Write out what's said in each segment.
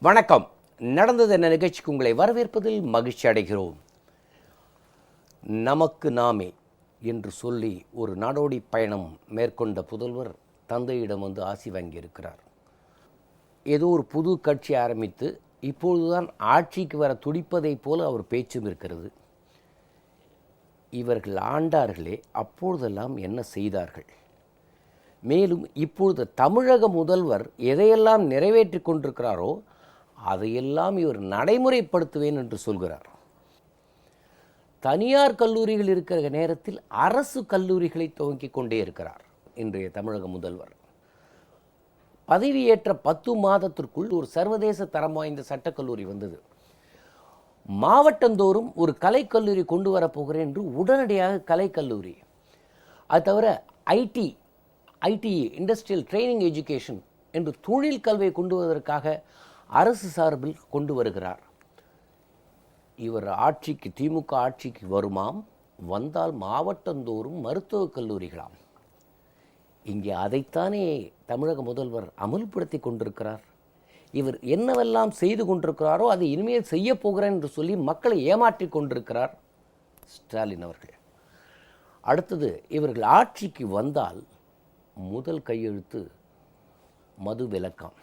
வணக்கம். நடந்தது என்ன நிகழ்ச்சிக்கு உங்களை வரவேற்பதில் மகிழ்ச்சி அடைகிறோம். நமக்கு நாமே என்று சொல்லி ஒரு நாடோடி பயணம் மேற்கொண்ட புதல்வர் தந்தையிடம் வந்து ஆசி வாங்கியிருக்கிறார். ஏதோ ஒரு புது கட்சி ஆரம்பித்து இப்பொழுதுதான் ஆட்சிக்கு வர துடிப்பதைப் போல அவர் பேச்சும் இருக்கிறது. இவர்கள் ஆண்டார்களே, அப்பொழுதெல்லாம் என்ன செய்தார்கள்? மேலும் இப்பொழுது தமிழக முதல்வர் எதையெல்லாம் நிறைவேற்றி கொண்டிருக்கிறாரோ அதையெல்லாம் இவர் நடைமுறைப்படுத்துவேன் என்று சொல்கிறார். தனியார் கல்லூரிகள் இருக்கிற நேரத்தில் அரசு கல்லூரிகளை துவங்கிக் கொண்டே இருக்கிறார் இன்றைய தமிழக முதல்வர். பதவியேற்ற 10 மாதத்திற்குள் ஒரு சர்வதேச தரம் வாய்ந்த சட்டக்கல்லூரி வந்தது. மாவட்டந்தோறும் ஒரு கலைக்கல்லூரி கொண்டு வரப்போகிறேன் என்று உடனடியாக கலைக்கல்லூரி, அது தவிர ஐடி இண்டஸ்ட்ரியல் ட்ரைனிங் எஜுகேஷன் என்று தொழில் கல்வியை கொண்டு வருவதற்காக அரசு சார்பில் கொண்டு வருகிறார். இவர் ஆட்சிக்கு, திமுக ஆட்சிக்கு வருமாம், வந்தால் மாவட்டந்தோறும் மருத்துவக் கல்லூரிகளாம். இங்கே அதைத்தானே தமிழக முதல்வர் அமல்படுத்தி கொண்டிருக்கிறார். இவர் என்னவெல்லாம் செய்து கொண்டிருக்கிறாரோ அதை இனிமேல் செய்ய போகிறேன் என்று சொல்லி மக்களை ஏமாற்றி கொண்டிருக்கிறார் ஸ்டாலின் அவர்கள். அடுத்தது, இவர்கள் ஆட்சிக்கு வந்தால் முதல் கையெழுத்து மது விலக்கம்.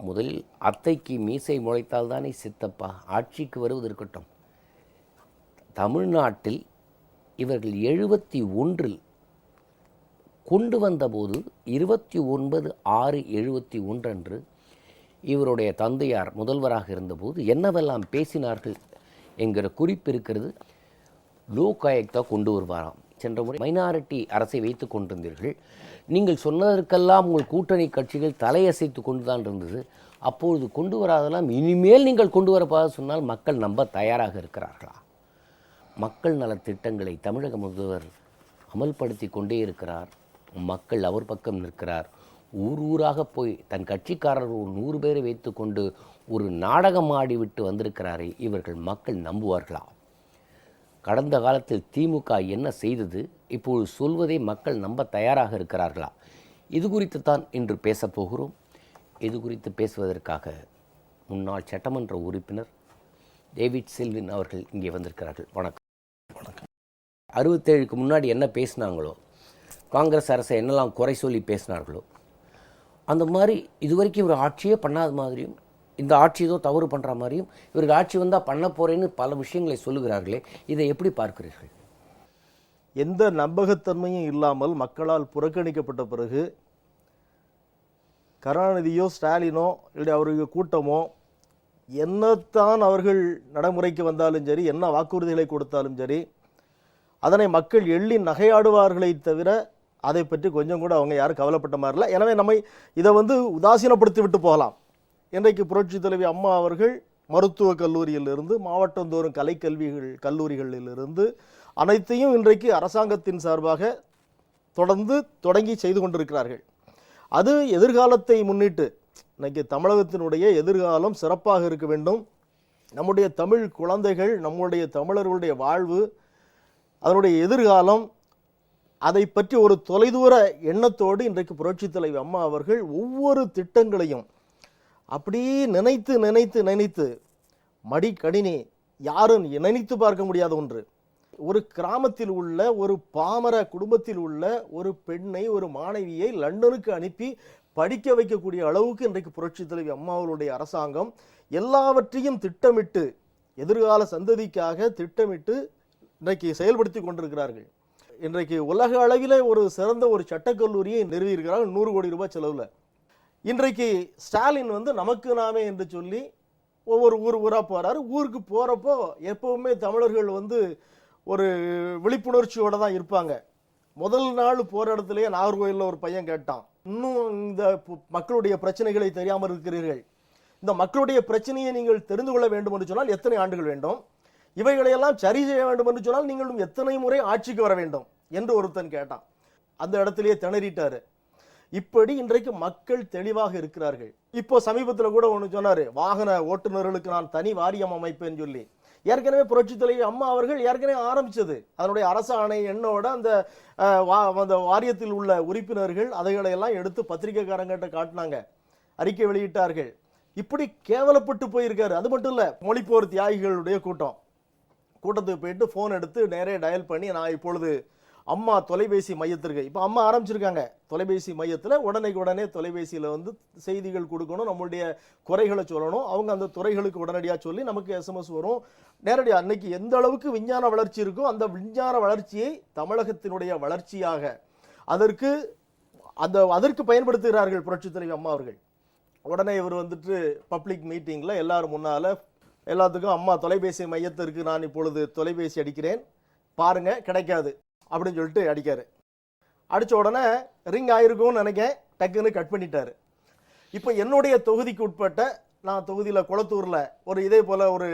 முதலில் அத்தைக்கு மீசை முளைத்தால் தானே சித்தப்பா, ஆட்சிக்கு வருவது இருக்கட்டும். தமிழ்நாட்டில் இவர்கள் 71 கொண்டு வந்தபோது 29/6/71 அன்று இவருடைய தந்தையார் முதல்வராக இருந்தபோது என்னவெல்லாம் பேசினார்கள் என்கிற குறிப்பு இருக்கிறது. லோக் ஆயுக்தா கொண்டு வருவாராம். சென்ற முறை மைனாரிட்டி அரசை வைத்து கொண்டிருந்தீர்கள். நீங்கள் சொன்னதற்கெல்லாம் உங்கள் கூட்டணி கட்சிகள் தலையசைத்து கொண்டு தான் இருந்தது. அப்பொழுது கொண்டு வராதெல்லாம் இனிமேல் நீங்கள் கொண்டு வரப்பாக சொன்னால் மக்கள் நம்ப தயாராக இருக்கிறார்களா? மக்கள் நலத்திட்டங்களை தமிழக முதல்வர் அமல்படுத்தி கொண்டே இருக்கிறார். மக்கள் அவர் பக்கம் நிற்கிறார். ஊர் ஊராக போய் தன் கட்சிக்காரர் ஒரு 100 பேரை வைத்து கொண்டு ஒரு நாடகம் ஆடிவிட்டு வந்திருக்கிறாரே, இவர்கள் மக்கள் நம்புவார்களா? கடந்த காலத்தில் திமுக என்ன செய்தது, இப்போது சொல்வதை மக்கள் நம்ப தயாராக இருக்கிறார்களா? இது குறித்து தான் இன்று பேசப்போகிறோம். இது குறித்து பேசுவதற்காக முன்னாள் சட்டமன்ற உறுப்பினர் டேவிட் செல்வின் அவர்கள் இங்கே வந்திருக்கிறார்கள். வணக்கம். வணக்கம். 67க்கு முன்னாடி என்ன பேசினாங்களோ, காங்கிரஸ் அரசை என்னெல்லாம் குறை சொல்லி பேசினார்களோ, அந்த மாதிரி இதுவரைக்கும் இவர் ஆட்சியே பண்ணாத மாதிரியும், இந்த ஆட்சி ஏதோ தவறு பண்ணுற மாதிரியும், இவருக்கு ஆட்சி வந்தால் பண்ண போகிறேன்னு பல விஷயங்களை சொல்லுகிறார்களே, இதை எப்படி பார்க்கிறீர்கள்? எந்த நம்பகத்தன்மையும் இல்லாமல் மக்களால் புறக்கணிக்கப்பட்ட பிறகு கருணாநிதியோ ஸ்டாலினோ இல்லை அவருக்கு கூட்டமோ என்னத்தான் அவர்கள் நடைமுறைக்கு வந்தாலும் சரி, என்ன வாக்குறுதிகளை கொடுத்தாலும் சரி, அதனை மக்கள் எள்ளி நகையாடுவார்களை தவிர அதை பற்றி கொஞ்சம் கூட அவங்க யாரும் கவலைப்பட்ட மாதிரி இல்லை. எனவே நம்ம இதை உதாசீனப்படுத்தி விட்டு போகலாம். இன்றைக்கு புரட்சி தலைவி அம்மா அவர்கள் மருத்துவக் கல்லூரியிலிருந்து மாவட்டந்தோறும் கல்லூரிகளிலிருந்து அனைத்தையும் இன்றைக்கு அரசாங்கத்தின் சார்பாக தொடங்கி செய்து கொண்டிருக்கிறார்கள். அது எதிர்காலத்தை முன்னிட்டு இன்றைக்கு தமிழகத்தினுடைய எதிர்காலம் சிறப்பாக இருக்க வேண்டும். நம்முடைய தமிழ் குழந்தைகள், நம்முடைய தமிழர்களுடைய வாழ்வு, அதனுடைய எதிர்காலம், அதை பற்றி ஒரு தொலைதூர எண்ணத்தோடு இன்றைக்கு புரட்சி தலைவி அம்மா அவர்கள் ஒவ்வொரு திட்டங்களையும் அப்படியே நினைத்து நினைத்து நினைத்து மடிக்கணினி யாரும் நினைத்து பார்க்க முடியாத ஒன்று. ஒரு கிராமத்தில் உள்ள ஒரு பாமர குடும்பத்தில் உள்ள ஒரு பெண்ணை, ஒரு மாணவியை லண்டனுக்கு அனுப்பி படிக்க வைக்கக்கூடிய அளவுக்கு இன்றைக்கு புரட்சி தலைவி அம்மாவுடைய அரசாங்கம் எல்லாவற்றையும் திட்டமிட்டு, எதிர்கால சந்ததிக்காக திட்டமிட்டு இன்றைக்கு செயல்படுத்தி கொண்டிருக்கிறார்கள். இன்றைக்கு உலக அளவில் ஒரு சிறந்த ஒரு சட்டக்கல்லூரியை நிறுவியிருக்கிறார்கள் 100 கோடி ரூபாய் செலவில். இன்றைக்கு ஸ்டாலின் நமக்கு நாமே என்று சொல்லி ஒவ்வொரு ஊராக போகிறாரு. ஊருக்கு போகிறப்போ எப்பவுமே தமிழர்கள் ஒரு விழிப்புணர்ச்சியோடு தான் இருப்பாங்க. முதல் நாள் போகிற இடத்துலையே நாகர்கோயிலில் ஒரு பையன் கேட்டான், இன்னும் இந்த மக்களுடைய பிரச்சனைகளை தெரியாமல் இருக்கிறீர்கள், இந்த மக்களுடைய பிரச்சனையை நீங்கள் தெரிந்து கொள்ள வேண்டும் என்று சொன்னால் எத்தனை ஆண்டுகள் வேண்டும், இவைகளையெல்லாம் சரி செய்ய வேண்டும் என்று சொன்னால் நீங்களும் எத்தனை முறை ஆட்சிக்கு வர வேண்டும் என்று ஒருத்தன் கேட்டான். அந்த இடத்திலேயே திணறிட்டாரு. இப்படி இன்றைக்கு மக்கள் தெளிவாக இருக்கிறார்கள். இப்போ சமீபத்தில் கூட ஒன்று சொன்னாரு, வாகன ஓட்டுநர்களுக்கு நான் தனி வாரியம் அமைப்பேன்னு சொல்லி. ஏற்கனவே புரட்சி தலைவி அம்மா அவர்கள் ஏற்கனவே ஆரம்பிச்சது. அதனுடைய அரசாணை எண்ணோட அந்த வாரியத்தில் உள்ள உறுப்பினர்கள் அதைகளையெல்லாம் எடுத்து பத்திரிகைக்காரங்கிட்ட காட்டினாங்க, அறிக்கை வெளியிட்டார்கள். இப்படி கேவலப்பட்டு போயிருக்காரு. அது மட்டும் இல்லை, மொழிப்போர் தியாகிகளுடைய கூட்டத்துக்கு போயிட்டு ஃபோன் எடுத்து நேரே டயல் பண்ணி, நான் இப்பொழுது அம்மா தொலைபேசி மையத்திற்கு, இப்போ அம்மா ஆரம்பிச்சிருக்காங்க தொலைபேசி மையத்தில், உடனே தொலைபேசியில் வந்து செய்திகள் கொடுக்கணும், நம்மளுடைய குறைகளை சொல்லணும், அவங்க அந்த துறைகளுக்கு உடனடியாக சொல்லி நமக்கு எஸ்எம்எஸ் வரும் நேரடியாக. அன்னைக்கு எந்த அளவுக்கு விஞ்ஞான வளர்ச்சி இருக்கோ அந்த விஞ்ஞான வளர்ச்சியை தமிழகத்தினுடைய வளர்ச்சியாக அதற்கு பயன்படுத்துகிறார்கள் புரட்சித் தலைவி அம்மா அவர்கள். உடனே இவர் வந்துட்டு பப்ளிக் மீட்டிங்கில் எல்லாரும் முன்னால் எல்லாத்துக்கும், அம்மா தொலைபேசி மையத்திற்கு நான் இப்பொழுது தொலைபேசி அடிக்கிறேன் பாருங்க, கிடைக்காது அப்படின்னு சொல்லிட்டு அடிக்காரு. அடித்த உடனே ரிங் ஆயிருக்கும்னு நினைக்கேன், டக்குன்னு கட் பண்ணிட்டாரு. இப்போ என்னுடைய தொகுதிக்கு உட்பட்ட, நான் தொகுதியில் குளத்தூரில் ஒரு இதே போல் ஒரு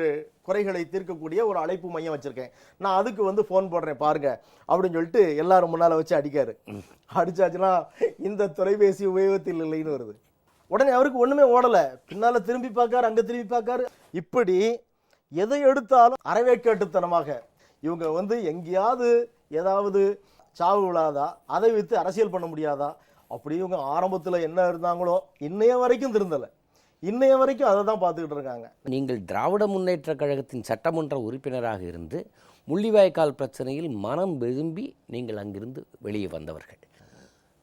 குறைகளை தீர்க்கக்கூடிய ஒரு அழைப்பு மையம் வச்சுருக்கேன், நான் அதுக்கு வந்து ஃபோன் போடுறேன் பாருங்க அப்படின்னு சொல்லிட்டு எல்லாரும் முன்னால் வச்சு அடிக்காரு. அடிச்சாச்சுன்னா இந்த தொலைபேசி உபயோகத்தில் இல்லைன்னு வருது. உடனே அவருக்கு ஒன்றுமே ஓடலை, பின்னால் திரும்பி பார்க்காரு, அங்கே திரும்பி பார்க்காரு. இப்படி எதை எடுத்தாலும் அறவேற்காட்டுத்தனமாக இவங்க வந்து எங்கேயாவது ஏதாவது சாவு விழாதா, அதை வைத்து அரசியல் பண்ண முடியாதா, அப்படி இவங்க ஆரம்பத்தில் என்ன இருந்தாங்களோ இன்னைய வரைக்கும் திருந்தலை, இன்னைய வரைக்கும் அதை தான் பார்த்துக்கிட்டு இருக்காங்க. நீங்கள் திராவிட முன்னேற்றக் கழகத்தின் சட்டமன்ற உறுப்பினராக இருந்து முள்ளிவாய்க்கால் பிரச்சனையில் மனம் விரும்பி நீங்கள் அங்கிருந்து வெளியே வந்தவர்கள்.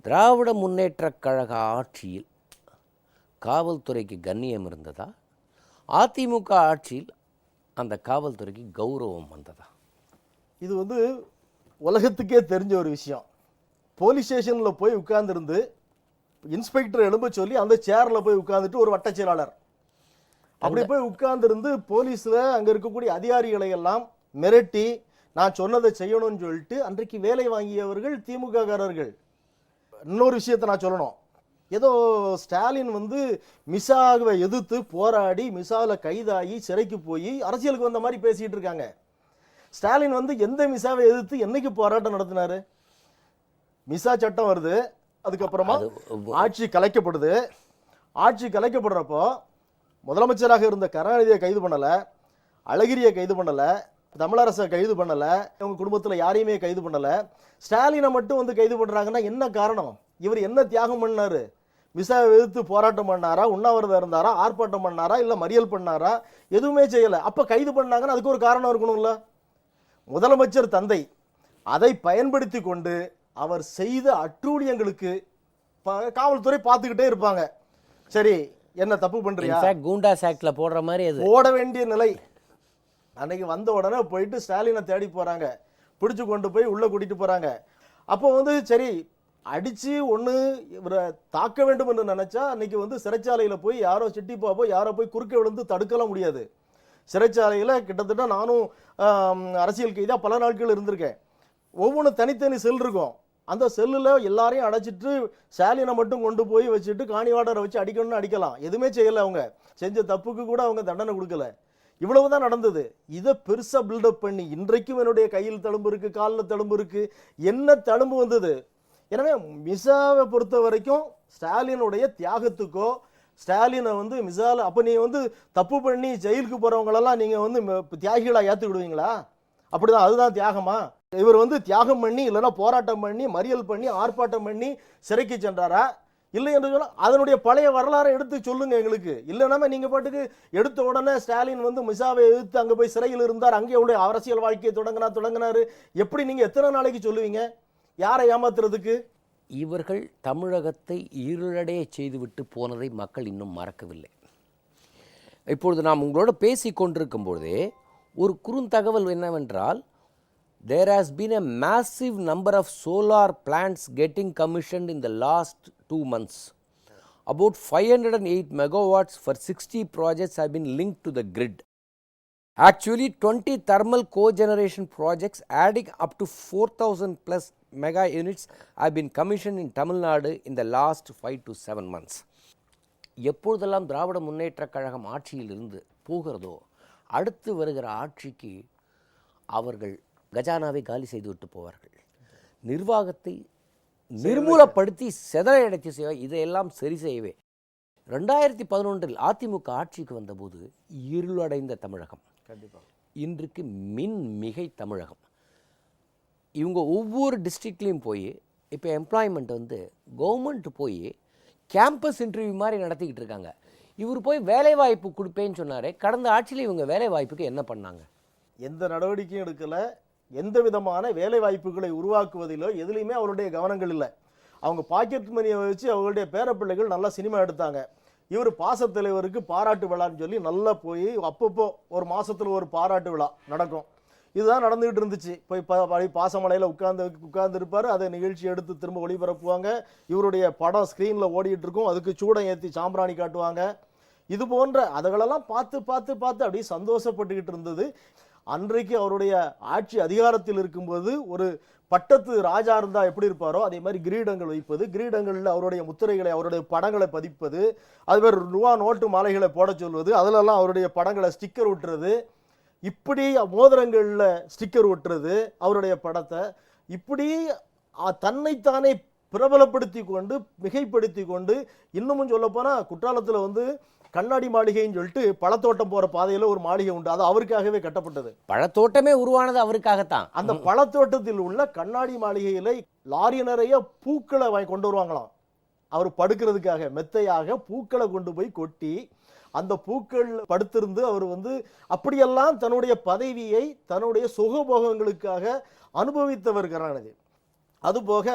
திராவிட முன்னேற்றக் கழக ஆட்சியில் காவல்துறைக்கு கண்ணியம் இருந்ததா, அதிமுக ஆட்சியில் அந்த காவல்துறைக்கு கௌரவம் வந்ததா? இது வந்து உலகத்துக்கே தெரிஞ்ச ஒரு விஷயம். போலீஸ் ஸ்டேஷனில் போய் உட்கார்ந்துருந்து இன்ஸ்பெக்டர் எழும்ப சொல்லி அந்த சேரில் போய் உட்கார்ந்துட்டு ஒரு வட்டச் செயலாளர் அப்படி போய் உட்கார்ந்துருந்து போலீஸில் அங்கே இருக்கக்கூடிய அதிகாரிகளை எல்லாம் மிரட்டி நான் சொன்னதை செய்யணும்னு சொல்லிட்டு அன்றைக்கு வேலை வாங்கியவர்கள் திமுக காரர்கள். இன்னொரு விஷயத்தை நான் சொல்லணும், ஏதோ ஸ்டாலின் வந்து மிசாவை எதிர்த்து போராடி மிசாவில் கைதாகி சிறைக்கு போய் அரசியலுக்கு வந்த மாதிரி பேசிட்டு இருக்காங்க. ஸ்டாலின் வந்து எந்த மிசாவை எதிர்த்து என்னைக்கு போராட்டம் நடத்தினாரு? மிசா சட்டம் வருது, அதுக்கப்புறமா ஆட்சி கலைக்கப்படுது. ஆட்சி கலைக்கப்படுறப்போ முதலமைச்சராக இருந்த கருணாநிதியை கைது பண்ணலை, அழகிரியை கைது பண்ணலை, தமிழரசை கைது பண்ணலை, அவங்க குடும்பத்தில் யாரையுமே கைது பண்ணலை, ஸ்டாலினை மட்டும் வந்து கைது பண்ணுறாங்கன்னா என்ன காரணம்? இவர் என்ன தியாகம் பண்ணாரு? மிசாவை எதிர்த்து போராட்டம் பண்ணாரா, உண்ணாவிரதம் இருந்தாரா, ஆர்ப்பாட்டம் பண்ணாரா, இல்லை மறியல் பண்ணாரா? எதுவுமே செய்யலை. அப்போ கைது பண்ணாங்கன்னா அதுக்கு ஒரு காரணம் இருக்கணும்ல. முதலமைச்சர் தந்தை அதை பயன்படுத்தி கொண்டு அவர் செய்த அட்டூழியங்களுக்கு காவல்துறை பார்த்துக்கிட்டே இருப்பாங்க. சரி, என்ன தப்பு பண்றியா, கூண்டாஸ் ஆக்ட்ல போடுற மாதிரி அது போட வேண்டிய நிலை. அன்னைக்கு வந்த உடனே போயிட்டு ஸ்டாலினை தேடி போறாங்க, பிடிச்சு கொண்டு போய் உள்ள கூட்டிட்டு போறாங்க. அப்போ வந்து சரி அடிச்சு ஒன்று இவரை தாக்க வேண்டும் என்று நினைச்சா அன்னைக்கு வந்து சிறைச்சாலையில் போய் யாரோ சிட்டி பாப்போ யாரோ போய் குறுக்க விழுந்து தடுக்கலாம் முடியாது. சிறைச்சாலையில் கிட்டத்தட்ட நானும் அரசியல் கைதாக பல நாட்கள் இருந்திருக்கேன். ஒவ்வொன்றும் தனித்தனி செல் இருக்கும். அந்த செல்லில் எல்லாரையும் அடைச்சிட்டு ஸ்டாலினை மட்டும் கொண்டு போய் வச்சுட்டு காணிவாடரை வச்சு அடிக்கணும்னு அடிக்கலாம். எதுவுமே செய்யலை. அவங்க செஞ்ச தப்புக்கு கூட அவங்க தண்டனை கொடுக்கல. இவ்வளவுதான் நடந்தது. இதை பெருசாக பில்டப் பண்ணி இன்றைக்கும் என்னுடைய கையில் தழும்பு இருக்கு, காலில் தழும்பு இருக்கு, என்ன தழும்பு வந்தது. எனவே மிசாவை பொறுத்த வரைக்கும் ஸ்டாலினுடைய தியாகத்துக்கோ, ஸ்டாலினை வந்து மிசால அப்போ நீங்கள் வந்து தப்பு பண்ணி ஜெயிலுக்கு போகிறவங்களெல்லாம் நீங்கள் வந்து தியாகிகளாக ஏற்றுக்கிடுவீங்களா? அப்படிதான், அதுதான் தியாகமா? இவர் வந்து தியாகம் பண்ணி இல்லைன்னா போராட்டம் பண்ணி மறியல் பண்ணி ஆர்ப்பாட்டம் பண்ணி சிறைக்கு சென்றாரா? இல்லை என்று சொன்னால் அதனுடைய பழைய வரலாறை எடுத்து சொல்லுங்க எங்களுக்கு. இல்லைன்னா நீங்கள் பாட்டுக்கு எடுத்த உடனே ஸ்டாலின் வந்து மிசாவை எதிர்த்து அங்கே போய் சிறையில் இருந்தார், அங்கே உடைய அரசியல் வாழ்க்கையை தொடங்கினாரு, எப்படி நீங்கள் எத்தனை நாளைக்கு சொல்லுவீங்க? யாரை ஏமாத்துறதுக்கு? இவர்கள் தமிழகத்தை இருளடைய செய்துவிட்டு போனதை மக்கள் இன்னும் மறக்கவில்லை. இப்பொழுது நாம் உங்களோட பேசி கொண்டிருக்கும் பொழுதே ஒரு குறுந்தகவல் என்னவென்றால், there has been a massive number of solar plants getting commissioned in the last 2 months. About 508 megawatts for 60 projects have been linked to the grid. Actually, 20 thermal cogeneration projects adding up to 4,000 plus mega units have been commissioned in Tamil Nadu in the last 5 to 7 months. எப்பொழுதெல்லாம் திராவிட முன்னேற்றக் கழகம் ஆட்சியில் இருந்து போகிறதோ அடுத்து வருகிற ஆட்சிக்கு அவர்கள் கஜானாவை காலி செய்துவிட்டு போவார்கள். நிர்வாகத்தை நிர்மூலப்படுத்தி செதறையடைத்து செய்வ, இதையெல்லாம் சரி செய்யவே 2011 அதிமுக ஆட்சிக்கு வந்தபோது இருளடைந்த தமிழகம், கண்டிப்பாக இன்றைக்கு மின் மிகை தமிழகம். இவங்க ஒவ்வொரு டிஸ்ட்ரிக்ட்லேயும் போய் இப்போ எம்ப்ளாய்மெண்ட் வந்து கவர்மெண்ட் போய் கேம்பஸ் இன்டர்வியூ மாதிரி நடத்திக்கிட்டு இருக்காங்க. இவர் போய் வேலை வாய்ப்பு கொடுப்பேன்னு சொன்னாரே, கடந்த ஆட்சியில் இவங்க வேலை வாய்ப்புக்கு என்ன பண்ணாங்க? எந்த நடவடிக்கையும் எடுக்கல. எந்த விதமான வேலை வாய்ப்புகளை உருவாக்குவதிலோ எதுலையுமே அவருடைய கவனங்கள் இல்லை. அவங்க பாக்கெட் மணியை வச்சு அவங்களுடைய பேரப்பிள்ளைகள் நல்லா சினிமா எடுத்தாங்க. இவர் பாசத்தலைவருக்கு பாராட்டு விழான்னு சொல்லி நல்லா போய் அப்பப்போ ஒரு மாசத்துல ஒரு பாராட்டு விழா நடக்கும். இதுதான் நடந்துகிட்டு இருந்துச்சு. போய் பாசமலையில் உட்கார்ந்து இருப்பார். அதை நிகழ்ச்சி எடுத்து திரும்ப ஒளிபரப்புவாங்க. இவருடைய படம் ஸ்க்ரீனில் ஓடிட்டு இருக்கும். அதுக்கு சூடம் ஏற்றி சாம்பிராணி காட்டுவாங்க. இது போன்ற அதுகளெல்லாம் பார்த்து பார்த்து பார்த்து அப்படியே சந்தோஷப்பட்டுக்கிட்டு இருந்தது. அன்றைக்கு அவருடைய ஆட்சி அதிகாரத்தில் இருக்கும்போது ஒரு பட்டத்து ராஜா இருந்தால் எப்படி இருப்பாரோ அதே மாதிரி கிரீடங்கள் வைப்பது, கிரீடங்களில் அவருடைய முத்திரைகளை அவருடைய படங்களை பதிப்பது, அதுமாதிரி ரூபா நோட்டு மாலைகளை போட சொல்வது, அதிலெல்லாம் அவருடைய படங்களை ஸ்டிக்கர் ஒட்டுறது, இப்படி மோதிரங்களில் ஸ்டிக்கர் ஒட்டுறது அவருடைய படத்தை, இப்படி தன்னைத்தானே பிரபலப்படுத்தி கொண்டு மிகைப்படுத்தி கொண்டு, இன்னமும் சொல்லப்போனால் குற்றாலத்தில் வந்து கண்ணாடி மாளிகைன்னு சொல்லிட்டு பழத்தோட்டம் போற பாதையில ஒரு மாளிகை உண்டு. அது அவருக்காகவே கட்டப்பட்டது. பழத்தோட்டமே உருவானது அவருக்காகத்தான். அந்த பழத்தோட்டத்தில் உள்ள கண்ணாடி மாளிகையில லாரி நிறைய பூக்களை கொண்டு வருவாங்களாம். அவர் படுக்கிறதுக்காக மெத்தையாக பூக்களை கொண்டு போய் கொட்டி அந்த பூக்கள் படுத்திருந்து அவர் வந்து அப்படியெல்லாம் தன்னுடைய பதவியை தன்னுடைய சுகபோகங்களுக்காக அனுபவித்தவர் கருணாநிதி. அதுபோக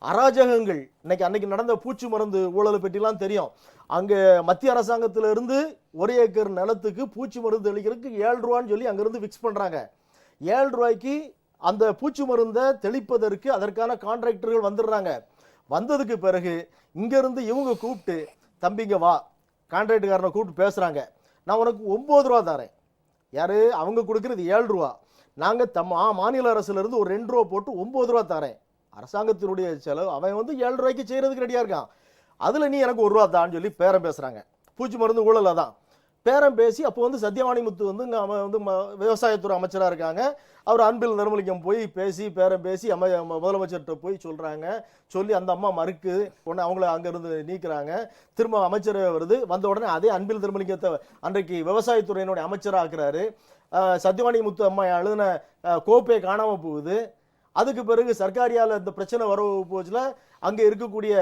அராஜகங்கள் அன்னைக்கு நடந்த பூச்சி மருந்து ஊழலை பற்றிலாம் தெரியும். அங்கே மத்திய அரசாங்கத்திலிருந்து 1 ஏக்கர் நிலத்துக்கு பூச்சி மருந்து தெளிக்கிறதுக்கு 7 ரூபான்னு சொல்லி அங்கிருந்து ஃபிக்ஸ் பண்ணுறாங்க. 7 ரூபாய்க்கு அந்த பூச்சி மருந்தை தெளிப்பதற்கு அதற்கான கான்ட்ராக்டர்கள் வந்துடுறாங்க. வந்ததுக்கு பிறகு இங்கேருந்து இவங்க கூப்பிட்டு, தம்பிங்க வா, கான்ட்ராக்டுக்காரனை கூப்பிட்டு பேசுகிறாங்க. நான் உனக்கு 9 ரூபா தரேன். யார்? அவங்க கொடுக்குறது 7 ரூபா. நாங்கள் மாநில அரசுலேருந்து ஒரு 2 ரூபா போட்டு 9 ரூபா தரேன். அரசாங்கத்தினுடைய செலவு அவன் வந்து 7 ரூபாய்க்கு செய்கிறதுக்கு ரெடியாக இருக்கான். அதில் நீ எனக்கு 1 ரூபா தான்னு சொல்லி பேரம் பேசுகிறாங்க. பூச்சி மருந்து ஊழல தான் பேரம் பேசி அப்போ வந்து சத்யவாணி முத்து வந்து அவன் வந்து விவசாயத்துறை அமைச்சராக இருக்காங்க. அவர் அன்பில் நிர்மலிங்கம் போய் பேசி பேரம் பேசி முதலமைச்சர்கிட்ட போய் சொல்கிறாங்க. சொல்லி அந்த அம்மா மறுக்கு உடனே அவங்கள அங்கேருந்து நீக்கிறாங்க. திரும்ப அமைச்சர் வருது. வந்த உடனே அதே அன்பில் நிர்மலிங்கத்தை அன்றைக்கு விவசாயத்துறையினுடைய அமைச்சராக ஆக்குறாரு. சத்யவாணி முத்து அம்மா எழுதின கோப்பை காணாமல் போகுது. அதுக்கு பிறகு சர்க்காரியால் இந்த பிரச்சனை வர போச்சுல அங்கே இருக்கக்கூடிய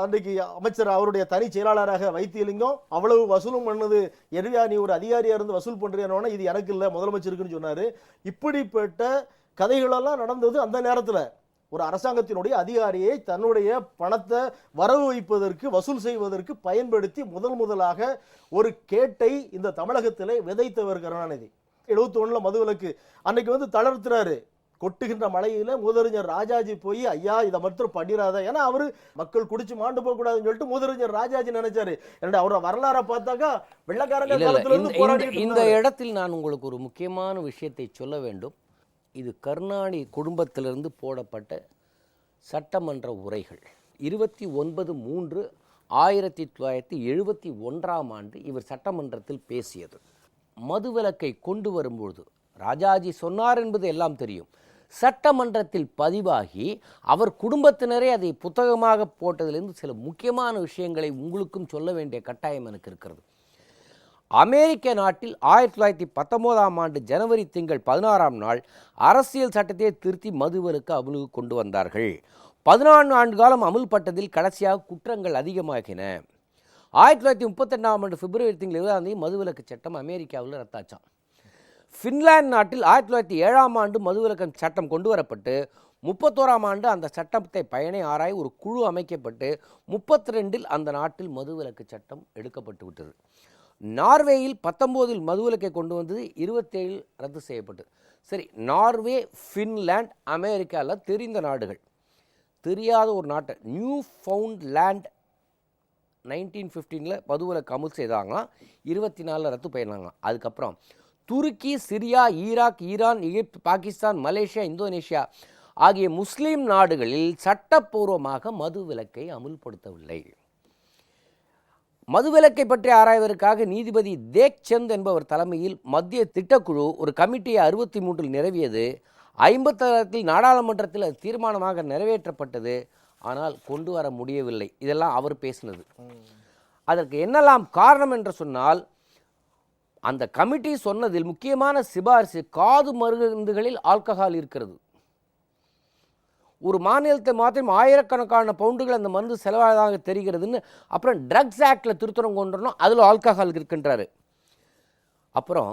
அன்றைக்கு அமைச்சர் அவருடைய தனி செயலாளராக வைத்தியலிங்கம் அவ்வளவு வசூலும் பண்ணது எரியா, நீ ஒரு அதிகாரியாக இருந்து வசூல் பண்ணுறேன்னு, இது எனக்கு இல்லை முதலமைச்சருக்குன்னு சொன்னார். இப்படிப்பட்ட கதைகளெல்லாம் நடந்தது அந்த நேரத்தில். ஒரு அரசாங்கத்தினுடைய அதிகாரியை தன்னுடைய பணத்தை வரவு வைப்பதற்கு வசூல் செய்வதற்கு பயன்படுத்தி முதலாக ஒரு கேட்டை இந்த தமிழகத்திலே விதைத்தவர் கருணாநிதி. 71 மதுவிலக்கு அன்னைக்கு வந்து தளர்த்துறாரு. கொட்டுகின்ற மழையில மூதறிஞர் ராஜாஜி போய், ஐயா இதை மட்டும் பண்ணிடாத, ஏன்னா அவரு மக்கள் குடிச்சு மாண்டு போக கூடாதுன்னு சொல்லிட்டு மூதறிஞர் ராஜாஜி நினைச்சாரு. அவரோட வரலாறை பார்த்தாக்கா வெள்ளக்காரங்க காலத்துல இருந்து போராடிட்டு இந்த இடத்தில் நான் உங்களுக்கு ஒரு முக்கியமான விஷயத்தை சொல்ல வேண்டும். இது கருணாநிதி குடும்பத்திலிருந்து போடப்பட்ட சட்டமன்ற உரைகள். 29/3/1971 இவர் சட்டமன்றத்தில் பேசியது. மதுவிலக்கை கொண்டு வரும்பொழுது ராஜாஜி சொன்னார் என்பது எல்லாம் தெரியும். சட்டமன்றத்தில் பதிவாகி அவர் குடும்பத்தினரே அதை புத்தகமாக போட்டதிலிருந்து சில முக்கியமான விஷயங்களை உங்களுக்கும் சொல்ல வேண்டிய கட்டாயம் எனக்கு இருக்கிறது. அமெரிக்க நாட்டில் 1919 ஜனவரி திங்கள் 16 அரசியல் சட்டத்தை திருத்தி மதுவிலக்கு அமலுக்கு கொண்டு வந்தார்கள். 14 ஆண்டு காலம் அமுல்பட்டதில் கடைசியாக குற்றங்கள் அதிகமாகின. 1932 பிப்ரவரி திங்கள் 20 மதுவிலக்கு சட்டம் அமெரிக்காவில் ரத்தாச்சாம். ஃபின்லாந்து நாட்டில் 1907 மதுவிலக்கு சட்டம் கொண்டு வரப்பட்டு 31 அந்த சட்டத்தை பயனை ஆராய ஒரு குழு அமைக்கப்பட்டு 32 அந்த நாட்டில் மதுவிலக்கு சட்டம் எடுக்கப்பட்டு விட்டது. நார்வேயில் 19 மதுவிலக்கை கொண்டு வந்தது, 27 ரத்து செய்யப்பட்டது. சரி, நார்வே, ஃபின்லாந்து அமெரிக்காவில் தெரிந்த நாடுகள். தெரியாத ஒரு நாட்டை நியூ ஃபவுண்ட் லேண்ட் 1915 மதுவிலக்கு அமல் செய்தாங்களாம். 24 ரத்து பண்ணினாங்களாம். அதுக்கப்புறம் துருக்கி, சிரியா, ஈராக், ஈரான், எகிப்து, பாகிஸ்தான், மலேசியா, இந்தோனேஷியா ஆகிய முஸ்லீம் நாடுகளில் சட்டப்பூர்வமாக மதுவிலக்கை அமுல்படுத்தவில்லை. மதுவிலக்கை பற்றி ஆராய்வதற்காக நீதிபதி தேக்சந்த் என்பவர் தலைமையில் மத்திய திட்டக்குழு ஒரு கமிட்டியை 63 நிறுவியது. 56 நாடாளுமன்றத்தில் அது தீர்மானமாக நிறைவேற்றப்பட்டது. ஆனால் கொண்டு வர முடியவில்லை. இதெல்லாம் அவர் பேசினது. அதற்கு என்னெல்லாம் காரணம் என்று சொன்னால், அந்த கமிட்டி சொன்னதில் முக்கியமான சிபாரிசு காது மருந்துகளில் ஆல்கஹால் இருக்கிறது. ஒரு மாநிலத்தை மாத்திரம் ஆயிரக்கணக்கான பவுண்டுகள் அந்த மருந்து செலவாதாக தெரிகிறதுன்னு. அப்புறம் ட்ரக்ஸ் ஆக்டில் திருத்தம் கொண்டு வரணும், அதில் ஆல்கஹால் இருக்குன்றாரு. அப்புறம்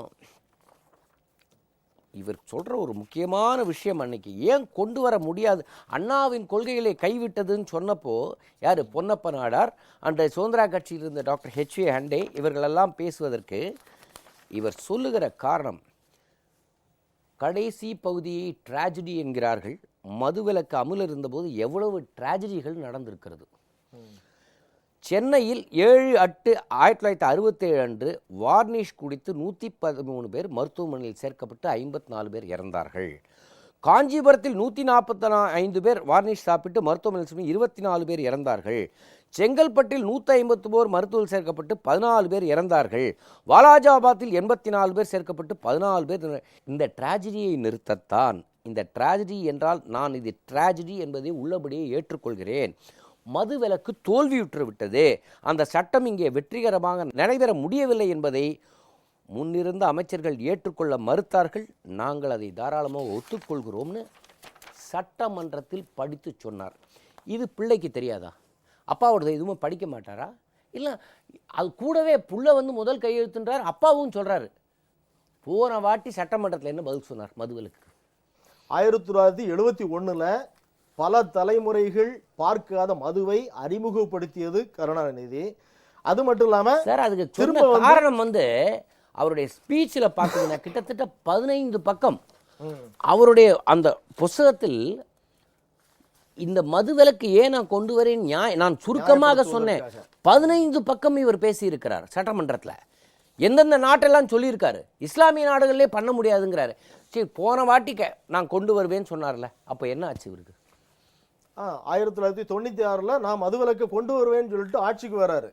இவர் சொல்கிற ஒரு முக்கியமான விஷயம், அன்னைக்கு ஏன் கொண்டு வர முடியாது, அண்ணாவின் கொள்கைகளை கைவிட்டதுன்னு சொன்னப்போ யார், பொன்னப்ப நாடார், அன்றைய சுதந்திரா கட்சியில் இருந்த டாக்டர் ஹெச்வி ஹண்டே இவர்களெல்லாம் பேசுவதற்கு இவர் சொல்லுகிற காரணம், கடைசி பகுதியை ட்ராஜடி என்கிறார்கள். மதுவிலக்கு அமுல் இருந்தபோது எவ்வளவு ட்ராஜடிகள் நடந்திருக்கிறது. சென்னையில் 7/8/1967 அன்று வார்னிஷ் குடித்து 113 பேர் மருத்துவமனையில் சேர்க்கப்பட்டு 54 பேர் இறந்தார்கள். காஞ்சிபுரத்தில் 145 பேர் வார்னிஷ் சாப்பிட்டு மருத்துவமனையில் 24 பேர் இறந்தார்கள். செங்கல்பட்டில் 150 மருத்துவத்தில் சேர்க்கப்பட்டு 14 பேர் இறந்தார்கள். வாலாஜாபாத்தில் 84 பேர் சேர்க்கப்பட்டு 14 பேர். இந்த ட்ராஜடியை நிறுத்தத்தான், இந்த ட்ராஜடி என்றால் நான் இது ட்ராஜடி என்பதை உள்ளபடியே ஏற்றுக்கொள்கிறேன். மதுவிலக்கு தோல்வியுற்று விட்டது, அந்த சட்டம் இங்கே வெற்றிகரமாக நடைபெற முடியவில்லை என்பதை முன்னிருந்த அமைச்சர்கள் ஏற்றுக்கொள்ள மறுத்தார்கள். நாங்கள் அதை தாராளமாக ஒத்துக்கொள்கிறோம்னு சட்டமன்றத்தில் படித்து சொன்னார். இது பிள்ளைக்கு தெரியாதா? அப்பாவோட எதுவுமே படிக்க மாட்டாரா? இல்லை, அது கூடவே புள்ள முதல் கையெழுத்துன்றார், அப்பாவும் சொல்கிறாரு. போன வாட்டி சட்டமன்றத்தில் என்ன பதில் சொன்னார் மதுவிலக்கு? 1971 பல தலைமுறைகள் பார்க்காத மதுவை அறிமுகப்படுத்தியது கருணாநிதி. அது மட்டும் இல்லாமல் சார், அதுக்கு திரும்ப காரணம் அவருடைய ஸ்பீச்சில் பார்த்தீங்கன்னா கிட்டத்தட்ட 15 பக்கம் அவருடைய அந்த புஸ்தகத்தில் இந்த மதுவிலக்கு ஏன் நான் கொண்டு வரேன், நான் சுருக்கமாக சொன்னேன். 15 பக்கம் இவர் பேசியிருக்கிறார் சட்டமன்றத்தில். எந்தெந்த நாட்டெல்லாம் சொல்லியிருக்காரு, இஸ்லாமிய நாடுகளிலே பண்ண முடியாதுங்கிறாரு. சரி, போன வாட்டிக்க நான் கொண்டு வருவேன்னு சொன்னார்ல, அப்போ என்ன ஆச்சு இவருக்கு? 1996 நான் மதுவிலக்கு கொண்டு வருவேன்னு சொல்லிட்டு ஆட்சிக்கு வராரு.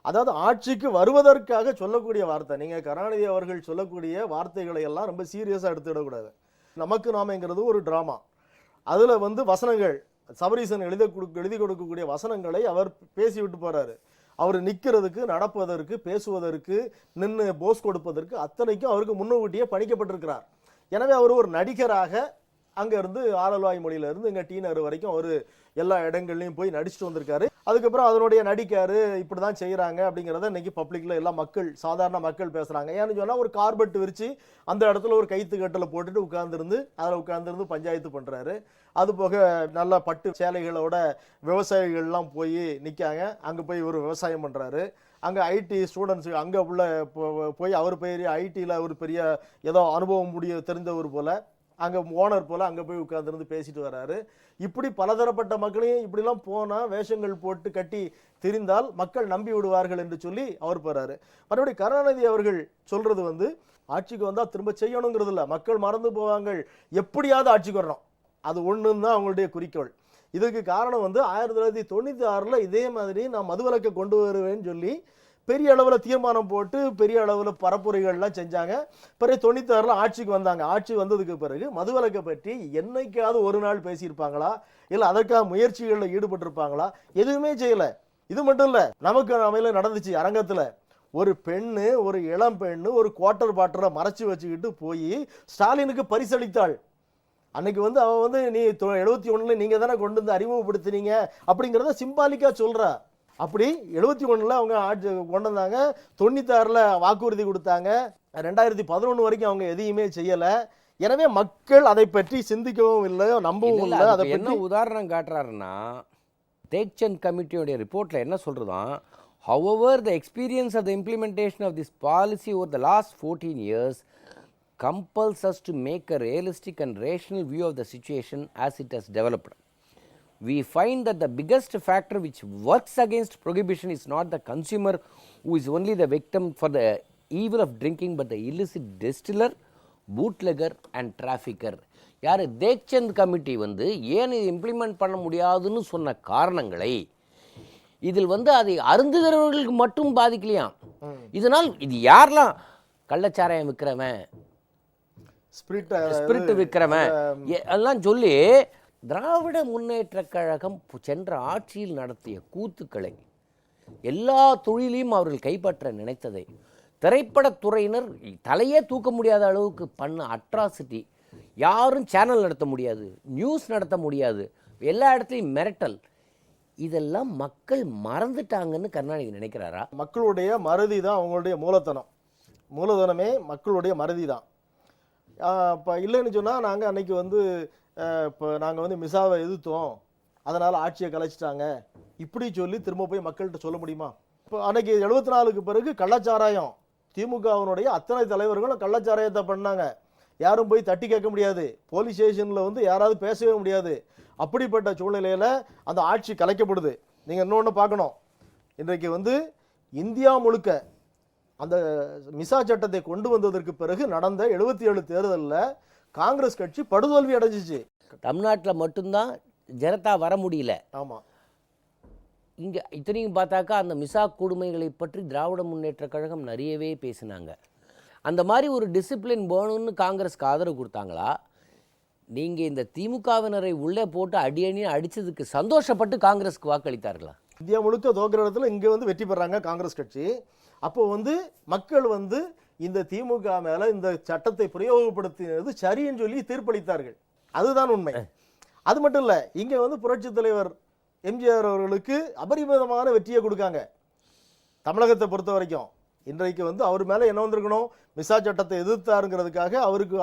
அதாவது ஆட்சிக்கு வருவதற்காக சொல்லக்கூடிய வார்த்தை, நீங்கள் கருணாநிதி அவர்கள் சொல்லக்கூடிய வார்த்தைகளை எல்லாம் ரொம்ப சீரியஸாக எடுத்துவிடக்கூடாது. நமக்கு நாமங்கிறது ஒரு ட்ராமா. அதில் வசனங்கள், சபரீசன் எழுதி கொடுக்கக்கூடிய வசனங்களை அவர் பேசிவிட்டு போகிறாரு. அவர் நிற்கிறதுக்கு, நடப்பதற்கு, பேசுவதற்கு, நின்று போஸ் கொடுப்பதற்கு அத்தனைக்கும் அவருக்கு முன்னூட்டியே பணிக்கப்பட்டிருக்கிறார். எனவே அவர் ஒரு நடிகராக அங்கேருந்து ஆரல்வாய் மொழியிலேருந்து இங்கே டீனர் வரைக்கும் அவர் எல்லா இடங்கள்லையும் போய் நடிச்சுட்டு வந்திருக்காரு. அதுக்கப்புறம் அதனுடைய நடிக்காரு இப்படி தான் செய்கிறாங்க அப்படிங்கிறத இன்றைக்கி பப்ளிக்கில் எல்லா மக்கள், சாதாரண மக்கள் பேசுகிறாங்க. ஏன்னு சொன்னால் ஒரு கார்பெட் விரித்து அந்த இடத்துல ஒரு கைத்து கட்டலை போட்டுட்டு உட்கார்ந்துருந்து பஞ்சாயத்து பண்ணுறாரு. அது போக நல்ல பட்டு சேலைகளோட விவசாயிகள்லாம் போய் நிற்காங்க. அங்கே போய் ஒரு விவசாயம் பண்ணுறாரு. அங்கே ஐடி ஸ்டூடெண்ட்ஸு அங்கே உள்ள போய் அவர் பெரிய ஐடியில் ஒரு பெரிய ஏதோ அனுபவம் தெரிந்தவர் போல், அங்கே ஓனர் போல் அங்கே போய் உட்கார்ந்துருந்து பேசிட்டு வர்றாரு. இப்படி பலதரப்பட்ட மக்களையும் இப்படிலாம் போனால் வேஷங்கள் போட்டு கட்டி திரிந்தால் மக்கள் நம்பி விடுவார்கள் என்று சொல்லி அவர் போகிறாரு. மறுபடியும் கருணாநிதி அவர்கள் சொல்கிறது ஆட்சிக்கு வந்தால் திரும்ப செய்யணுங்கிறது இல்லை, மக்கள் மறந்து போவாங்க, எப்படியாவது ஆட்சிக்கு வரணும், அது ஒன்றுன்னு தான் அவங்களுடைய குறிக்கோள். இதுக்கு காரணம் 1996 இதே மாதிரி நான் மதுவிலக்கை கொண்டு வருவேன்னு சொல்லி பெரிய அளவில் தீர்மானம் போட்டு பெரிய அளவில் பரப்புரைகள்லாம் செஞ்சாங்க. பிறகு 96 ஆட்சிக்கு வந்தாங்க. ஆட்சி வந்ததுக்கு பிறகு மதுவிலக்கை பற்றி என்னைக்காவது ஒரு நாள் பேசியிருப்பாங்களா, இல்லை அதற்காக முயற்சிகளில் ஈடுபட்டிருப்பாங்களா? எதுவுமே செய்யலை. இது மட்டும் இல்லை, நமக்கு அமையில நடந்துச்சு. அரங்கத்தில் ஒரு பெண்ணு, ஒரு இளம் பெண்ணு ஒரு குவார்டர் பாட்டரை மறைச்சி வச்சுக்கிட்டு போய் ஸ்டாலினுக்கு பரிசளித்தாள். அன்னைக்கு அவன் நீ 71 நீங்கள் தானே கொண்டு வந்து அறிமுகப்படுத்தினீங்க அப்படிங்கிறத சிம்பாலிக்காக சொல்கிறா. அப்படி 71 அவங்க ஆட்சி கொண்டு வந்தாங்க, 96 வாக்குறுதி கொடுத்தாங்க, 2011 வரைக்கும் அவங்க எதையுமே செய்யலை. எனவே மக்கள் அதை பற்றி சிந்திக்கவும் இல்லை, நம்பவும் இல்லை. அதை என்ன உதாரணம் காட்டுறாருன்னா, தேக்சந்த் கமிட்டியோடைய ரிப்போர்ட்டில் என்ன சொல்கிறதான், however the experience of the implementation of this policy over the last 14 years compels us to make a realistic and rational view of the situation as it has developed. We find that the biggest factor which works against prohibition is not the consumer who is only the victim for the evil of drinking, but the illicit distiller, bootlegger and trafficker. யார், தேக்சந்த் committee ஏன் இது implement பண்ண முடியாதுன்னு சொன்ன காரணங்களை இதில் அதை அருந்துகிறவர்களுக்கு மட்டும் பாதிக்கலையாம். இதனால் இது யாரெல்லாம் கள்ளச்சாராயம் விற்கிறவன், ஸ்பிரிட் விற்கிறவன் எல்லாம் சொல்லி திராவிட முன்னேற்ற கழகம் சென்ற ஆட்சியில் நடத்திய கூத்துக்களை, எல்லா தொழிலையும் அவர்கள் கைப்பற்ற நினைத்ததை, திரைப்படத்துறையினர் தலையே தூக்க முடியாத அளவுக்கு பண்ண அட்ராசிட்டி, யாரும் சேனல் நடத்த முடியாது, நியூஸ் நடத்த முடியாது, எல்லா இடத்துலையும் மிரட்டல். இதெல்லாம் மக்கள் மறந்துட்டாங்கன்னு கருணாநிதி நினைக்கிறாரா? மக்களுடைய மறதி தான் அவங்களுடைய மூலதனமே மக்களுடைய மறதி தான். இப்போ இல்லைன்னு சொன்னால் நாங்கள் அன்னைக்கு வந்து இப்போ நாங்கள் வந்து மிசாவை எதிர்த்தோம், அதனால் ஆட்சியை கலைச்சிட்டாங்க இப்படி சொல்லி திரும்ப போய் மக்கள்கிட்ட சொல்ல முடியுமா? இப்போ அன்னைக்கு 74க்கு பிறகு கள்ளச்சாராயம், திமுகவினுடைய அத்தனை தலைவர்களும் கள்ளச்சாராயத்தை பண்ணாங்க. யாரும் போய் தட்டி கேட்க முடியாது, போலீஸ் ஸ்டேஷனில் வந்து யாராவது பேசவே முடியாது. அப்படிப்பட்ட சூழ்நிலையில் அந்த ஆட்சி கலைக்கப்படுது. நீங்கள் இன்னொன்று பார்க்கணும், இன்றைக்கு வந்து இந்தியா முழுக்க அந்த மிசா சட்டத்தை கொண்டு வந்ததற்கு பிறகு நடந்த 77 தேர்தலில் காங்கிரஸ் கட்சி படுதோல்வி அடைஞ்சிச்சு. தமிழ்நாட்டில் மட்டும்தான் ஜனதா வர முடியல. ஆமாம். இங்கே இத்தனையும் பார்த்தாக்கா அந்த மிசா கொடுமைகளை பற்றி திராவிட முன்னேற்ற கழகம் நிறையவே பேசினாங்க. அந்த மாதிரி ஒரு டிசிப்ளின் வேணும்னு காங்கிரஸ்க்கு ஆதரவு கொடுத்தாங்களா? நீங்கள் இந்த திமுகவினரை உள்ளே போட்டு அடி அடித்ததுக்கு சந்தோஷப்பட்டு காங்கிரஸ்க்கு வாக்களித்தார்களா? இந்தியா முழுக்க தோக்கிற இடத்துல இங்கே வந்து வெற்றி பெறாங்க காங்கிரஸ் கட்சி. அப்போ வந்து மக்கள் வந்து இந்த திமுக மேலே இந்த சட்டத்தை பிரயோகப்படுத்தினது சரின்னு சொல்லி தீர்ப்பளித்தார்கள். அதுதான் உண்மை. அது மட்டும் இல்லை, இங்கே வந்து புரட்சி தலைவர் எம்ஜிஆர் அவர்களுக்கு அபரிமிதமான வெற்றியை கொடுக்காங்க. தமிழகத்தை பொறுத்த வரைக்கும் இன்றைக்கு வந்து அவர் மேலே என்ன வந்திருக்கணும், மிசா சட்டத்தை எதிர்த்தாருங்கிறதுக்காக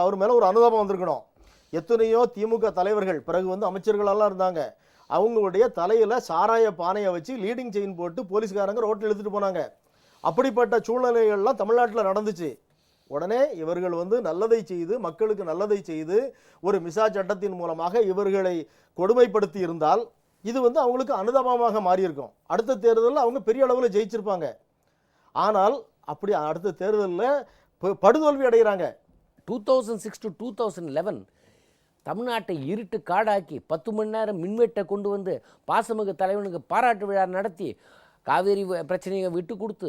அவர் மேலே ஒரு அனுதாபம் வந்திருக்கணும். எத்தனையோ திமுக தலைவர்கள் பிறகு வந்து அமைச்சர்களெல்லாம் இருந்தாங்க, அவங்களுடைய தலையில் சாராய பானையை வச்சு லீடிங் செயின் போட்டு போலீஸ்காரங்க ரோட்டில் எடுத்துகிட்டு போனாங்க. அப்படிப்பட்ட சூழ்நிலைகள்லாம் தமிழ்நாட்டில் நடந்துச்சு. உடனே இவர்கள் வந்து நல்லதை செய்து, மக்களுக்கு நல்லதை செய்து ஒரு மிசா சட்டத்தின் மூலமாக இவர்களை கொடுமைப்படுத்தி இருந்தால் இது வந்து அவங்களுக்கு அனுதாபமாக மாறியிருக்கும். அடுத்த தேர்தலில் அவங்க பெரிய அளவில் ஜெயிச்சிருப்பாங்க. ஆனால் அப்படி அடுத்த தேர்தலில் படுதோல்வி அடைகிறாங்க. 2006 to 2011 தமிழ்நாட்டை இருட்டு காடாக்கி 10 மணி நேரம் மின்வெட்டை கொண்டு வந்து பாசமிகு தலைவனுக்கு பாராட்டு விழா நடத்தி காவேரி பிரச்சனையை விட்டு கொடுத்து,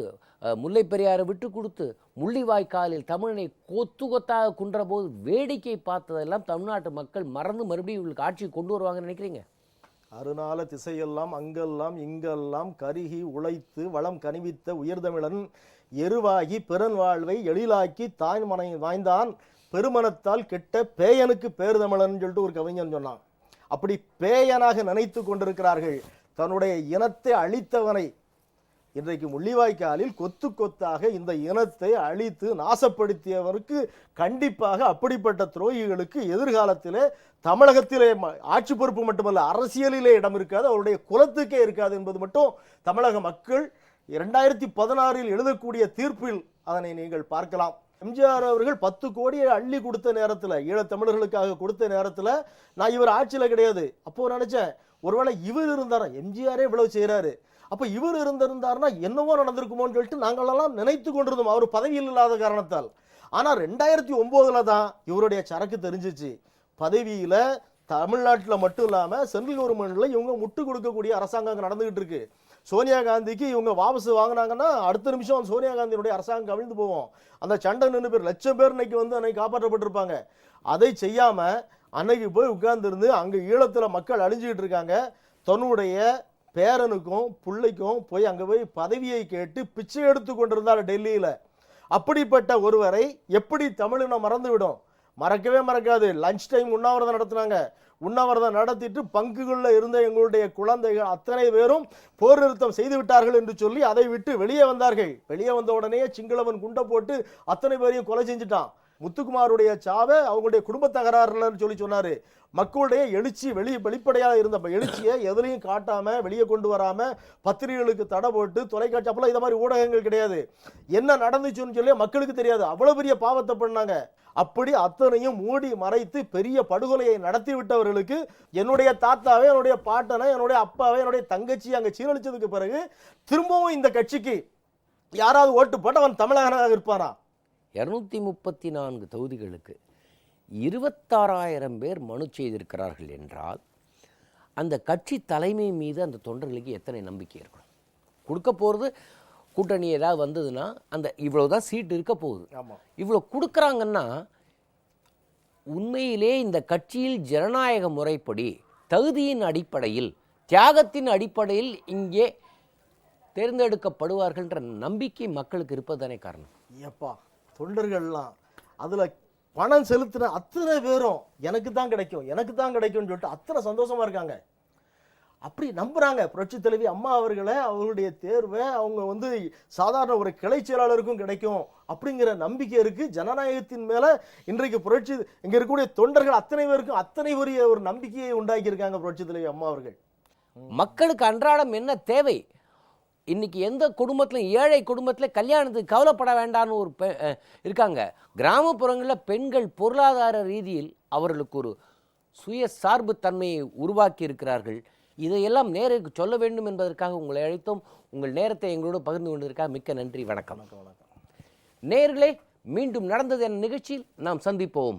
முல்லை பெரியாரை விட்டு கொடுத்து, முள்ளிவாய்க்காலில் தமிழனை கொத்து கொத்தாக குன்ற போது வேடிக்கை பார்த்ததெல்லாம் தமிழ்நாட்டு மக்கள் மறந்து மறுபடியும் இவங்களுக்கு ஆட்சி கொண்டு வருவாங்கன்னு நினைக்கிறீங்க? அருநாள திசையெல்லாம் அங்கெல்லாம் இங்கெல்லாம் கருகி உழைத்து வளம் கனிவித்த உயர்தமிழன் எருவாகி பிறன் வாழ்வை எழிலாக்கி தாய் மனை வாய்ந்தான் பெருமனத்தால் கெட்ட பேயனுக்கு பேர் தமிழன் சொல்லிட்டு ஒரு கவிஞன் சொன்னான். அப்படி பேயனாக நினைத்து கொண்டிருக்கிறார்கள் தன்னுடைய இனத்தை அழித்தவனை. இன்றைக்கு முள்ளிவாய்க்காலில் கொத்து கொத்தாக இந்த இனத்தை அழித்து நாசப்படுத்தியவருக்கு கண்டிப்பாக அப்படிப்பட்ட துரோகிகளுக்கு எதிர்காலத்திலே தமிழகத்திலே ஆட்சி பொறுப்பு மட்டுமல்ல அரசியலிலே இடம் இருக்காது, அவருடைய குலத்துக்கே இருக்காது என்பது மட்டும் தமிழக மக்கள் 2016 எழுதக்கூடிய தீர்ப்பில் அதனை நீங்கள் பார்க்கலாம். எம்ஜிஆர் அவர்கள் 10 கோடியை அள்ளி கொடுத்த நேரத்தில், ஈழத்தமிழர்களுக்காக கொடுத்த நேரத்தில் நான் இவர் ஆட்சியில் கிடையாது. அப்போ நினைச்சேன், ஒருவேளை இவர் இருந்தாரா, எம்ஜிஆரே இவ்வளவு செய்கிறாரு, அப்போ இவர் இருந்திருந்தாருன்னா என்னவோ நடந்திருக்குமோன்னு சொல்லிட்டு நாங்களெல்லாம் நினைத்து கொண்டிருந்தோம் அவர் பதவியில் இல்லாத காரணத்தால். ஆனால் 2009 தான் இவருடைய சரக்கு தெரிஞ்சிச்சு. பதவியில் தமிழ்நாட்டில் மட்டும் இல்லாமல் சென்ட்ரல் கவர்மெண்ட்டில் இவங்க முட்டு கொடுக்கக்கூடிய அரசாங்கம் நடந்துகிட்டு இருக்கு. சோனியா காந்திக்கு இவங்க வாபஸ் வாங்கினாங்கன்னா அடுத்த நிமிஷம் சோனியா காந்தியினுடைய அரசாங்கம் கவிழ்ந்து போவோம். அந்த சண்டை நின்று பேர் லட்சம் பேர் இன்னைக்கு வந்து அன்னைக்கு காப்பாற்றப்பட்டிருப்பாங்க. அதை செய்யாமல் அன்னைக்கு போய் உட்கார்ந்துருந்து அங்கே ஈழத்தில் மக்கள் அழிஞ்சிக்கிட்டு இருக்காங்க. தன்னுடைய பேரனுக்கும் பிள்ளைக்கும் போய் அங்கே போய் பதவியை கேட்டு பிச்சை எடுத்து கொண்டிருந்தார் டெல்லியில். அப்படிப்பட்ட ஒருவரை எப்படி தமிழினம் மறந்துவிடும்? மறக்கவே மறக்காது. லஞ்ச் டைம் உண்ணாவிரதம் நடத்தினாங்க. உண்ணாவிரதம் நடத்திட்டு பங்குகளில் இருந்த எங்களுடைய குழந்தைகள் அத்தனை பேரும் போர் நிறுத்தம் செய்து விட்டார்கள் என்று சொல்லி அதை விட்டு வெளியே வந்தார்கள். வெளியே வந்த உடனே சிங்களவன் குண்டை போட்டு அத்தனை பேரையும் கொலை செஞ்சுட்டான். முத்துக்குமாருடைய சாவை அவங்களுடைய குடும்ப தகராறுலன்னு சொல்லி சொன்னாரு. மக்களுடைய எழுச்சி வெளிப்படையாக இருந்த எழுச்சியை எதுலையும் காட்டாம வெளியே கொண்டு வராம பத்திரிகைகளுக்கு தடை போட்டு தொலைக்காட்சி அப்பெல்லாம் இந்த மாதிரி ஊடகங்கள் கிடையாது. என்ன நடந்துச்சுன்னு சொல்லி மக்களுக்கு தெரியாது. அவ்வளவு பெரிய பாவத்தை பண்ணாங்க. அப்படி அத்தனையும் மூடி மறைத்து பெரிய படுகொலையை நடத்தி விட்டவர்களுக்கு என்னுடைய தாத்தாவே, என்னுடைய பாட்டனை, என்னுடைய அப்பாவே, என்னுடைய தங்கச்சி அங்கே சீரழிச்சதுக்கு பிறகு திரும்பவும் இந்த கட்சிக்கு யாராவது ஓட்டு போட்டு அவன் தமிழகனாக இருப்பானா? 234 தொகுதிகளுக்கு 26,000 பேர் மனு செய்திருக்கிறார்கள் என்றால் அந்த கட்சி தலைமை மீது அந்த தொண்டர்களுக்கு எத்தனை நம்பிக்கை இருக்கணும்? கொடுக்க போகிறது கூட்டணி ஏதாவது வந்ததுன்னா அந்த இவ்வளோதான் சீட்டு இருக்க போகுது. இவ்வளோ கொடுக்குறாங்கன்னா உண்மையிலே இந்த கட்சியில் ஜனநாயக முறைப்படி தகுதியின் அடிப்படையில் தியாகத்தின் அடிப்படையில் இங்கே தேர்ந்தெடுக்கப்படுவார்கள்ன்ற நம்பிக்கை மக்களுக்கு இருப்பதுதானே காரணம். ஏப்பா தொண்டர்கள்லாம் அதில் பணம் செலுத்தின அத்தனை பேரும் எனக்கு தான் கிடைக்கும் எனக்கு தான் கிடைக்கும்னு சொல்லிட்டு அத்தனை சந்தோஷமா இருக்காங்க. அப்படி நம்புறாங்க புரட்சி தலைவி அம்மா அவர்களை, அவர்களுடைய தேர்வை அவங்க வந்து சாதாரண ஒரு கிளை செயலாளருக்கும் கிடைக்கும் அப்படிங்கிற நம்பிக்கை இருக்கு. ஜனநாயகத்தின் மேல இன்றைக்கு புரட்சி இங்க இருக்கக்கூடிய தொண்டர்கள் அத்தனை பேருக்கும் அத்தனை பெரிய ஒரு நம்பிக்கையை உண்டாக்கி இருக்காங்க புரட்சி தலைவி அம்மா அவர்கள். மக்களுக்கு அன்றாடம் என்ன தேவை? இன்னைக்கு எந்த குடும்பத்திலும், ஏழை குடும்பத்தில் கல்யாணத்துக்கு கவலைப்பட வேண்டாம்னு ஒரு இருக்காங்க. கிராமப்புறங்களில் பெண்கள் பொருளாதார ரீதியில் அவர்களுக்கு ஒரு சுய சார்பு தன்மையை உருவாக்கி இருக்கிறார்கள். இதையெல்லாம் நேருக்கு சொல்ல வேண்டும் என்பதற்காக உங்களை அழைத்தோம். உங்கள் நேரத்தை எங்களோடு பகிர்ந்து கொண்டதற்காக மிக்க நன்றி. வணக்கம். வணக்கம். நேயர்களே, மீண்டும் நடந்தது என்ற நிகழ்ச்சியில் நாம் சந்திப்போம்.